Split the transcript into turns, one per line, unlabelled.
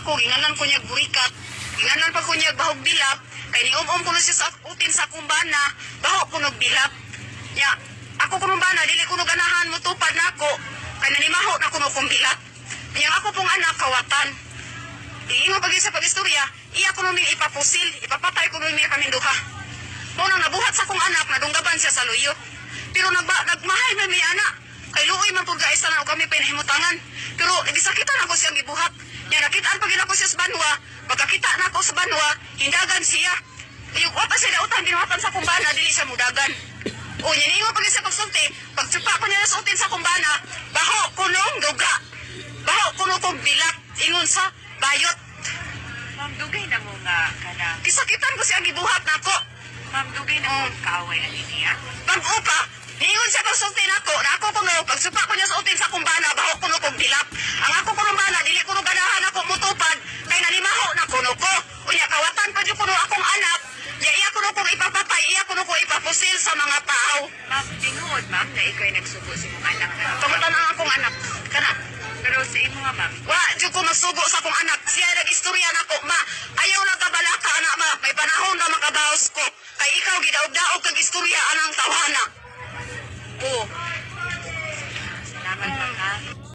Ako ginganan ko niya burikat. Ginganan pa ko niya bahog bilap. Kay ni ko na siya sa utin sa kumbana, bahog ko bilap. Ya, ako kumbana dili ko ganahan mo tupad nako. Kay nanimaho na ko kong bilap. Yang ako pong anak kawatan. Iingo pag sa pag-istorya, iya ko nung ipapusil, ipapatay ko nung kami duha. Muna nabuhat sa kong anak, nadunggaban siya sa luyo. Pero nagmahay na may anak. Kay luoy man po guys na kami pinahimutangan. Pero nagisakitan ako siyang ibuhat. Yan, nakitaan pag ako siya sa banwa. Pagkakita na ako sa banwa, hindagan siya. Yung wata siya nautan, binuhatan sa kumbana, dili siya mudagan. O, yan yung pag siya pagsulti. Pagsupa ko niya na sutin sa kumbana, baho kunong duga. Baho kuno kong bilat. Ingon sa bayot.
Ma'am, dugay na mo nga ka na.
Kisakitan ko siyang ibuhat na ako.
Ma'am, dugay na mo kaaway ang iniya.
Pag-upa, niingon siya pagsulti na ako, na ako kuno, pagsupa ko niya sa utin sa kumbana, baho kuno kong bilap. Ang ako kuno bana, dili kuno ganahan ako mutupad, kay nanimaho na kuno ko. Unya, kawatan pa dyan kuno akong anak, iya kuno kong ipapatay, iya kuno kong ipapusil sa mga tao.
Ma'am, tinuod ma'am na ikaw ay nagsugo sa mong anak.
Tungutan ang akong anak, kana.
Pero sa imo nga ma'am,
Wa, dyan ko masugo sa akong anak, siya nag-istorya na ko, ma, ayaw na kabalaka, anak ma, may panahon na makabaos ko, kay ikaw gidaog-daog kag istorya anang tawhana.